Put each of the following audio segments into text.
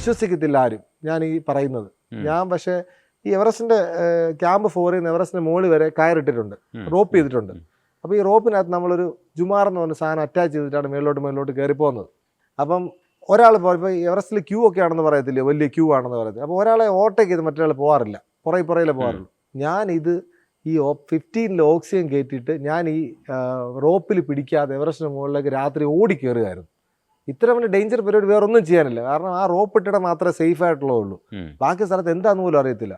വിശ്വസിക്കത്തില്ല ആരും ഞാൻ ഈ പറയുന്നത്. ഞാൻ പക്ഷേ ഈ എവറസ്റ്റിൻ്റെ ക്യാമ്പ് 4 എവറസ്റ്റിൻ്റെ മുകളിൽ വരെ കയറിട്ടിട്ടുണ്ട്, റോപ്പ് ചെയ്തിട്ടുണ്ട്. അപ്പോൾ ഈ റോപ്പിനകത്ത് നമ്മളൊരു ജുമാർ എന്ന് പറഞ്ഞ സാധനം അറ്റാച്ച് ചെയ്തിട്ടാണ് മേളിലോട്ട് കയറി പോകുന്നത്. അപ്പം ഒരാൾ ഇപ്പോൾ എവറസ്റ്റിൽ ക്യൂ ഒക്കെ ആണെന്ന് പറയത്തില്ലേ, വലിയ ക്യൂ ആണെന്ന് പറയത്തില്ല. അപ്പോൾ ഒരാളെ ഓവർടേക്ക് ചെയ്ത് മറ്റൊരാൾ പോകാറില്ല, പുറകിലെ പോകാറുള്ളൂ. ഞാനിത് ഈ 15 ഓക്സിജൻ കയറ്റിയിട്ട് ഞാൻ ഈ റോപ്പിൽ പിടിക്കാതെ എവറസ്റ്റിന് മുകളിലേക്ക് രാത്രി ഓടി കയറുകയായിരുന്നു. ഇത്ര വലിയ ഡേഞ്ചർ പരിപാടി വേറെ ഒന്നും ചെയ്യാനില്ല, കാരണം ആ റോപ്പ് ഇട്ടിട മാത്രമേ സേഫ് ആയിട്ടുള്ളൂ. ബാക്കി സ്ഥലത്ത് എന്താണെന്ന് പോലും അറിയത്തില്ല.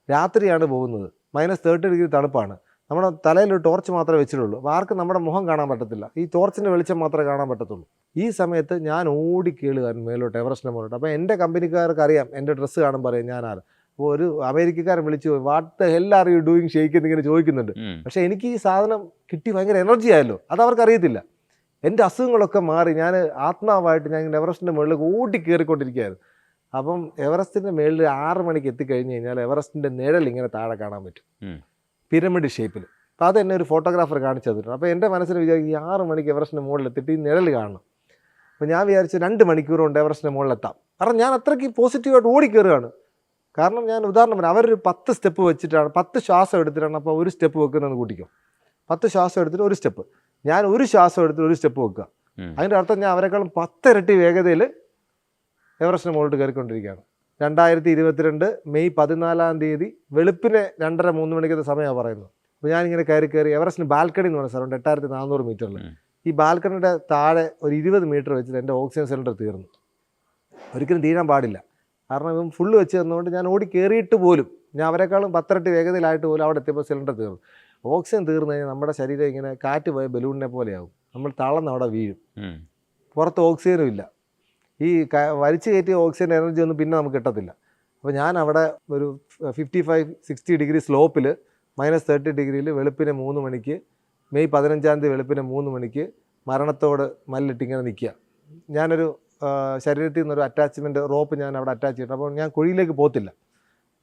രാത്രിയാണ് പോകുന്നത്, -30 തണുപ്പാണ്. നമ്മുടെ തലയിൽ ഒരു ടോർച്ച് മാത്രമേ വെച്ചിട്ടുള്ളൂ. അപ്പോൾ ആർക്കും നമ്മുടെ മുഖം കാണാൻ പറ്റത്തില്ല, ഈ ടോർച്ചിൻ്റെ വെളിച്ചം മാത്രമേ കാണാൻ പറ്റത്തുള്ളൂ. ഈ സമയത്ത് ഞാൻ ഓടി കയറുകയായിരുന്നു മേലോട്ട്, എവറസ്റ്റിൻ്റെ മുകളിലോട്ട്. അപ്പോൾ എൻ്റെ കമ്പനിക്കാർക്ക് അറിയാം, എൻ്റെ ഡ്രസ്സ് കാണുമ്പോൾ പറയും ഞാനാണ്. അപ്പോൾ ഒരു അമേരിക്കക്കാരൻ വിളിച്ചു, what the hell are you doing ഷെയ്ക്ക് എന്നിങ്ങനെ ചോദിക്കുന്നുണ്ട്. പക്ഷേ എനിക്ക് ഈ സാധനം കിട്ടി ഭയങ്കര എനർജി ആയല്ലോ, അത് അവർക്ക് അറിയത്തില്ല. എൻ്റെ അസുഖങ്ങളൊക്കെ മാറി ഞാൻ ആത്മാവായിട്ട് ഞാൻ എവറസ്റ്റിൻ്റെ മുകളിലേക്ക് ഓടി കയറിക്കൊണ്ടിരിക്കുകയായിരുന്നു. അപ്പം എവറസ്റ്റിൻ്റെ മുകളിൽ 6 മണിക്ക് എത്തിക്കഴിഞ്ഞ് കഴിഞ്ഞാൽ എവറസ്റ്റിൻ്റെ നിഴൽ ഇങ്ങനെ താഴെ കാണാൻ പറ്റും, പിരമിഡ് ഷേപ്പിൽ. അപ്പോൾ അത് എന്നെ ഒരു ഫോട്ടോഗ്രാഫർ കാണിച്ചു തന്നിട്ടുണ്ട്. അപ്പോൾ എൻ്റെ മനസ്സിൽ വിചാരിക്കും ഈ 6 മണിക്ക് എവറസ്റ്റിൻ്റെ മുകളിൽ എത്തിയിട്ട് ഈ നിഴൽ കാണണം. അപ്പോൾ ഞാൻ വിചാരിച്ചു 2 മണിക്കൂർ കൊണ്ട് എവറസ്റ്റിൻ്റെ മുകളിലെത്താം. കാരണം ഞാൻ അത്രയ്ക്ക് പോസിറ്റീവായിട്ട് ഓടിക്കയറുകയാണ്. കാരണം ഞാൻ ഉദാഹരണം പറയാം, അവരൊരു 10 സ്റ്റെപ്പ് വെച്ചിട്ടാണ്, 10 ശ്വാസം എടുത്തിട്ടാണ് അപ്പോൾ ഒരു സ്റ്റെപ്പ് വെക്കുന്നതെന്ന് കൂട്ടിക്കും. 10 ശ്വാസം എടുത്തിട്ട് ഒരു സ്റ്റെപ്പ്, ഞാൻ ഒരു ശ്വാസം എടുത്തിട്ട് ഒരു സ്റ്റെപ്പ് വെക്കുക. അതിൻ്റെ അർത്ഥം ഞാൻ അവരെക്കാളും 10 ഇരട്ടി വേഗതയിൽ എവറസ്റ്റിന് മുകളിലോട്ട് കയറിക്കൊണ്ടിരിക്കുകയാണ്. 2022 മെയ് 14 വെളുപ്പിനെ 2:30-3 മണിക്കത്തെ സമയമാണ് പറയുന്നത്. അപ്പോൾ ഞാനിങ്ങനെ കയറി എവറസ്റ്റിന് ബാൽക്കണി എന്ന് പറഞ്ഞ സ്ഥലം 8400 മീറ്ററിൽ. ഈ ബാൽക്കണിയുടെ താഴെ ഒരു 20 മീറ്റർ വെച്ചിട്ട് എൻ്റെ ഓക്സിജൻ സിലിണ്ടർ തീർന്നു. ഒരിക്കലും തീരാൻ പാടില്ല, കാരണം ഇവൻ ഫുള്ള് വെച്ച് തന്നുകൊണ്ട് ഞാൻ ഓടി കയറിയിട്ട് പോലും ഞാൻ അവരെക്കാളും 10 ഇരട്ടി വേഗതയിലായിട്ട് പോലും അവിടെ എത്തിയപ്പോൾ സിലിണ്ടർ തീർന്നു. ഓക്സിജൻ തീർന്നു കഴിഞ്ഞാൽ നമ്മുടെ ശരീരം ഇങ്ങനെ കാറ്റ് പോയ ബലൂണിനെ പോലെയാവും, നമ്മൾ തളർന്ന് അവിടെ വീഴും, പുറത്ത് ഓക്സിജനും ഇല്ല. ഈ വലിച്ചു കയറ്റിയ ഓക്സിജൻ എനർജി ഒന്നും പിന്നെ നമുക്ക് കിട്ടത്തില്ല. അപ്പോൾ ഞാൻ അവിടെ ഒരു 55-60 ഡിഗ്രി സ്ലോപ്പിൽ -30 വെളുപ്പിനെ 3 മണിക്ക് മെയ് 15 വെളുപ്പിനെ 3 മണിക്ക് മരണത്തോട് മല്ലിട്ടിങ്ങനെ നിൽക്കുക. ഞാനൊരു ശരീരത്തിൽ നിന്നൊരു അറ്റാച്ച്മെൻറ്റ് റോപ്പ് ഞാൻ അവിടെ അറ്റാച്ച് ചെയ്തിട്ടുണ്ട്. അപ്പോൾ ഞാൻ കുഴിയിലേക്ക് പോകത്തില്ല,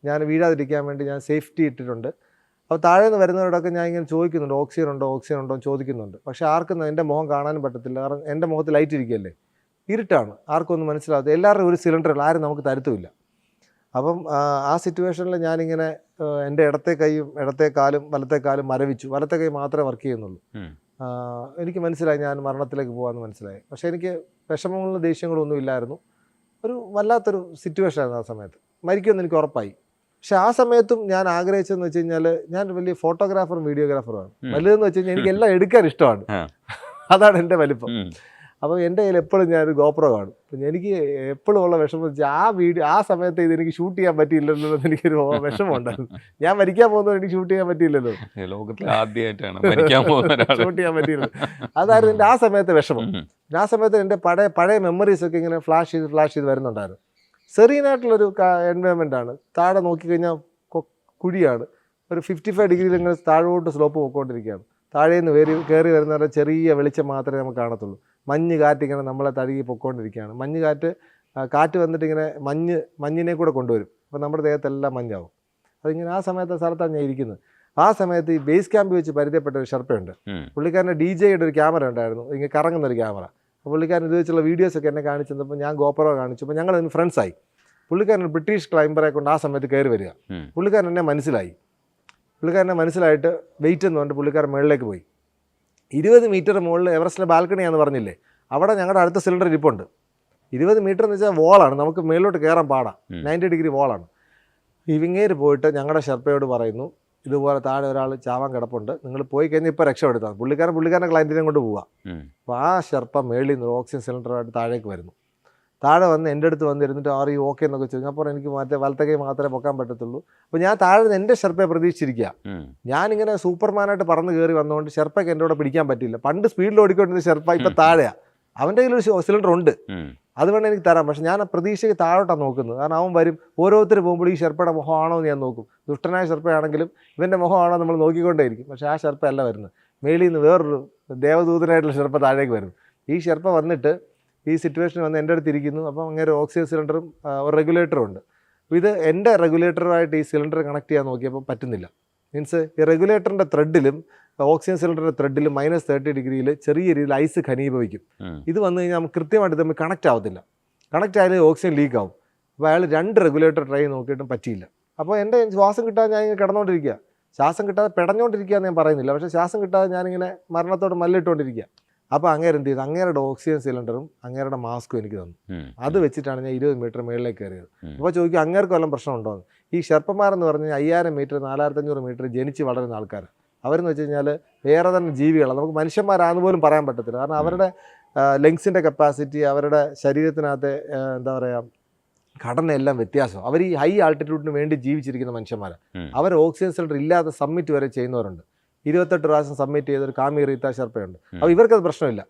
ഞാൻ വീഴാതിരിക്കാൻ വേണ്ടി ഞാൻ സേഫ്റ്റി ഇട്ടിട്ടുണ്ട്. അപ്പോൾ താഴെ നിന്ന് വരുന്നവരോടൊക്കെ ഞാൻ ഇങ്ങനെ ചോദിക്കുന്നുണ്ട്, ഓക്സിജൻ ഉണ്ടോ എന്ന് ചോദിക്കുന്നുണ്ട്. പക്ഷേ ആർക്കും എൻ്റെ മുഖം കാണാനും പറ്റത്തില്ല, കാരണം എൻ്റെ മുഖത്ത് ലൈറ്റ് ഇരിക്കുകയല്ലേ, ഇരുട്ടാണ്, ആർക്കും ഒന്നും മനസ്സിലാകാതെ. എല്ലാവരുടെയും ഒരു സിലിണ്ടറിൽ ആരും നമുക്ക് തരുത്തുമില്ല. അപ്പം ആ സിറ്റുവേഷനിൽ ഞാനിങ്ങനെ എൻ്റെ ഇടത്തെ കൈയും ഇടത്തെ കാലും വലത്തെ കാലും മരവിച്ചു. വലത്തെ കൈ മാത്രമേ വർക്ക് ചെയ്യുന്നുള്ളൂ. എനിക്ക് മനസ്സിലായി ഞാൻ മരണത്തിലേക്ക് പോകാമെന്ന് മനസ്സിലായി. പക്ഷേ എനിക്ക് വിഷമങ്ങളും ദേഷ്യങ്ങളും ഒന്നും ഇല്ലായിരുന്നു. ഒരു വല്ലാത്തൊരു സിറ്റുവേഷനായിരുന്നു ആ സമയത്ത്. മരിക്കുമെന്ന് എനിക്ക് ഉറപ്പായി. പക്ഷെ ആ സമയത്തും ഞാൻ ആഗ്രഹിച്ചതെന്ന് വെച്ച് കഴിഞ്ഞാൽ, ഞാൻ വലിയ ഫോട്ടോഗ്രാഫറും വീഡിയോഗ്രാഫറുമാണ്. വലുതെന്ന് വെച്ച് കഴിഞ്ഞാൽ എനിക്ക് എല്ലാം എടുക്കാൻ ഇഷ്ടമാണ്, അതാണ് എൻ്റെ വലിപ്പം. അപ്പോൾ എൻ്റെ കയ്യിൽ എപ്പോഴും ഞാനൊരു ഗോപ്രോ കാണും. എനിക്ക് എപ്പോഴും ഉള്ള വിഷമം വെച്ചാൽ ആ സമയത്ത് ഇതെനിക്ക് ഷൂട്ട് ചെയ്യാൻ പറ്റിയില്ലല്ലോ എന്ന് എനിക്കൊരു വിഷമം ഉണ്ടായിരുന്നു. ഞാൻ മരിക്കാൻ പോകുന്നത് എനിക്ക് ഷൂട്ട് ചെയ്യാൻ പറ്റിയില്ലല്ലോ, ലോകത്തിൽ ആദ്യമായിട്ടാണ് ഷൂട്ട് ചെയ്യാൻ പറ്റിയില്ലല്ലോ. അതായിരുന്നു എൻ്റെ ആ സമയത്തെ വിഷമം. ആ സമയത്ത് എൻ്റെ പഴയ മെമ്മറീസൊക്കെ ഇങ്ങനെ ഫ്ലാഷ് ചെയ്ത് വരുന്നുണ്ടായിരുന്നു. സെറീനായിട്ടുള്ളൊരു എൻവയോൺമെൻ്റ് ആണ്. താഴെ നോക്കിക്കഴിഞ്ഞാൽ കുഴിയാണ്, ഒരു 55 ഡിഗ്രിയിൽ ഇങ്ങനെ താഴോട്ട് സ്ലോപ്പ് പോയിക്കൊണ്ടിരിക്കുകയാണ്. താഴേന്ന് കയറി വരുന്നവരുടെ ചെറിയ വെളിച്ചം മാത്രമേ നമുക്ക് കാണത്തുള്ളൂ. മഞ്ഞ് കാറ്റിങ്ങനെ നമ്മളെ തഴുകി പൊയ്ക്കൊണ്ടിരിക്കുകയാണ്. കാറ്റ് വന്നിട്ട് ഇങ്ങനെ മഞ്ഞിനെ കൂടെ കൊണ്ടുവരും. അപ്പോൾ നമ്മുടെ ദേഹത്തെല്ലാം മഞ്ഞാവും. അതിങ്ങനെ ആ സമയത്തെ സ്ഥലത്താണ് ഞാൻ ഇരിക്കുന്നത്. ആ സമയത്ത് ഈ ബേസ് ക്യാമ്പിൽ വെച്ച് പരിചയപ്പെട്ട ഒരു ഷെർപ്പയുണ്ട്. പുള്ളിക്കാരൻ്റെ DJ-യുടെ ഒരു ക്യാമറ ഉണ്ടായിരുന്നു, ഇങ്ങനെ കറങ്ങുന്നൊരു ക്യാമറ. അപ്പോൾ പുള്ളിക്കാരൻ ഇത് വെച്ചുള്ള വീഡിയോസൊക്കെ എന്നെ കാണിച്ചു തന്നപ്പോൾ ഞാൻ ഗോപ്രോ കാണിച്ചപ്പോൾ ഞങ്ങൾ അതിന് ഫ്രണ്ട്സായി. പുള്ളിക്കാരൻ ബ്രിട്ടീഷ് ക്ലൈംബറെ കൊണ്ട് ആ സമയത്ത് കയറി വരിക. പുള്ളിക്കാരൻ എന്നെ മനസ്സിലായിട്ട് വെയിറ്റ് എന്ന് പറഞ്ഞിട്ട് പുള്ളിക്കാരൻ മുകളിലേക്ക് പോയി. 20 മീറ്റർ മുകളിൽ എവറസ്റ്റിലെ ബാൽക്കണിയാണെന്ന് പറഞ്ഞില്ലേ, അവിടെ ഞങ്ങളുടെ അടുത്ത സിലിണ്ടർ ഇരിപ്പുണ്ട്. 20 മീറ്റർ എന്ന് വെച്ചാൽ വോളാണ്, നമുക്ക് മേളിലോട്ട് കയറാൻ പാടാം, 90 ഡിഗ്രി വോളാണ്. ഇവിങ്ങേര് പോയിട്ട് ഞങ്ങളുടെ ഷെർപ്പയോട് പറയുന്നു, ഇതുപോലെ താഴെ ഒരാൾ ചാവാൻ കിടപ്പുണ്ട്, നിങ്ങൾ പോയി കഴിഞ്ഞാൽ ഇപ്പോൾ രക്ഷപ്പെടുത്താം. പുള്ളിക്കാരൻ്റെ ക്ലയൻറ്റിനെ കൊണ്ട് പോവാം. അപ്പോൾ ആ ഷെർപ്പ മേളിൽ നിന്ന് ഓക്സിജൻ സിലിണ്ടറായിട്ട് താഴേക്ക് വരുന്നു. താഴെ വന്ന് എൻ്റെ അടുത്ത് വന്നിരുന്നിട്ട് ആർ യു ഓക്കെ എന്നൊക്കെ ചോദിക്കും. അപ്പോൾ എനിക്ക് വലത്തെ കൈ മാത്രമേ പൊക്കാൻ പറ്റത്തുള്ളൂ. അപ്പോൾ ഞാൻ താഴെ നിന്ന് എൻ്റെ ഷെർപ്പയെ പ്രതീക്ഷിച്ചിരിക്കുക. ഞാനിങ്ങനെ സൂപ്പർമാനായിട്ട് പറന്ന് കയറി വന്നുകൊണ്ട് ഷെർപ്പയ്ക്ക് എൻ്റെ കൂടെ പിടിക്കാൻ പറ്റില്ല. പണ്ട് സ്പീഡിൽ ഓടിക്കൊണ്ടിരുന്ന ഷെർപ്പ ഇപ്പം താഴെയാണ്. അവൻ്റെ കയ്യിൽ ഒരു സിലിണ്ടർ ഉണ്ട്, അത് വേണം എനിക്ക് തരാം. പക്ഷെ ഞാൻ പ്രതീക്ഷയ്ക്ക് താഴോട്ടാണ് നോക്കുന്നത്. കാരണം അവൻ വരും, ഓരോരുത്തർ പോകുമ്പോൾ ഈ ഷെർപ്പയുടെ മുഖമാണോ എന്ന് ഞാൻ നോക്കും. ദുഷ്ടനായ ഷെർപ്പയാണെങ്കിലും ഇവൻ്റെ മുഖമാണോ നമ്മൾ നോക്കിക്കൊണ്ടേയിരിക്കും. പക്ഷേ ആ ഷെർപ്പ അല്ല വരുന്നത്, മേളിൽ നിന്ന് വേറൊരു ദേവദൂതനായിട്ടുള്ള ഷെർപ്പ താഴേക്ക് വരുന്നു. ഈ ഷെർപ്പ വന്നിട്ട് ഈ സിറ്റുവേഷൻ വന്ന് എൻ്റെ അടുത്ത് ഇരിക്കുന്നു. അപ്പം അങ്ങനെ ഓക്സിജൻ സിലിണ്ടറും ഒരു റെഗുലേറ്ററും ഉണ്ട്. അപ്പോൾ ഇത് എൻ്റെ റെഗുലേറ്ററുമായിട്ട് ഈ സിലിണ്ടർ കണക്ട് ചെയ്യാൻ നോക്കിയപ്പോൾ പറ്റുന്നില്ല. മീൻസ് ഈ റെഗുലേറ്ററിൻ്റെ ത്രെഡിലും ഓക്സിജൻ സിലിണ്ടറിൻ്റെ ത്രെഡിലും -30 ഡിഗ്രിയിൽ ചെറിയ രീതിയിൽ ഐസ് ഘനീഭവിക്കും. ഇത് വന്നു കഴിഞ്ഞാൽ നമുക്ക് കൃത്യമായിട്ട് തമ്മിൽ കണക്റ്റ് ആവത്തില്ല. കണക്റ്റ് ആയാലും ഓക്സിജൻ ലീക്ക് ആവും. അപ്പോൾ അയാൾ 2 റെഗുലേറ്റർ ട്രൈ നോക്കിയിട്ടും പറ്റിയില്ല. അപ്പോൾ എൻ്റെ ശ്വാസം കിട്ടാതെ ഞാൻ ഇങ്ങനെ കിടന്നുകൊണ്ടിരിക്കുക. ശ്വാസം കിട്ടാതെ പെടഞ്ഞുകൊണ്ടിരിക്കുക എന്ന് ഞാൻ പറയുന്നില്ല, പക്ഷേ ശ്വാസം കിട്ടാതെ ഞാനിങ്ങനെ മരണത്തോട് മല്ലിട്ടുകൊണ്ടിരിക്കുക. അപ്പോൾ അങ്ങേര് എന്ത് ചെയ്തു, അങ്ങേരുടെ ഓക്സിജൻ സിലിണ്ടറും അങ്ങേരുടെ മാസ്കും എനിക്ക് തന്നു. അത് വെച്ചിട്ടാണ് ഞാൻ 20 മീറ്റർ മുകളിലേക്ക് കയറിയത്. അപ്പോൾ ചോദിക്കും അങ്ങേർക്ക് വല്ലതും പ്രശ്നമുണ്ടോ എന്ന്. ഈ ഷെർപ്പന്മാരെന്ന് പറഞ്ഞാൽ 5000 മീറ്റർ 4500 മീറ്റർ ജനിച്ച് വളരുന്ന ആൾക്കാർ. അവരെന്ന് വെച്ച് കഴിഞ്ഞാൽ വേറെ തന്നെ ജീവികളാണ്, നമുക്ക് മനുഷ്യന്മാരാണെന്ന് പോലും പറയാൻ പറ്റത്തില്ല. കാരണം അവരുടെ ലങ്സിൻ്റെ കപ്പാസിറ്റി, അവരുടെ ശരീരത്തിനകത്തെ എന്താ പറയുക ഘടനയെല്ലാം വ്യത്യാസം. അവർ ഈ ഹൈ ആൾട്ടിറ്റ്യൂഡിന് വേണ്ടി ജീവിച്ചിരിക്കുന്ന മനുഷ്യന്മാരാണ്. അവർ ഓക്സിജൻ സിലിണ്ടർ ഇല്ലാതെ സബ്മിറ്റ് വരെ ചെയ്യുന്നവരുണ്ട്. 28 പ്രാവശ്യം സബ്മിറ്റ് ചെയ്തൊരു കാമി റീത്ത ഷെർപ്പയുണ്ട്. അപ്പോൾ ഇവർക്കത് പ്രശ്നമില്ല.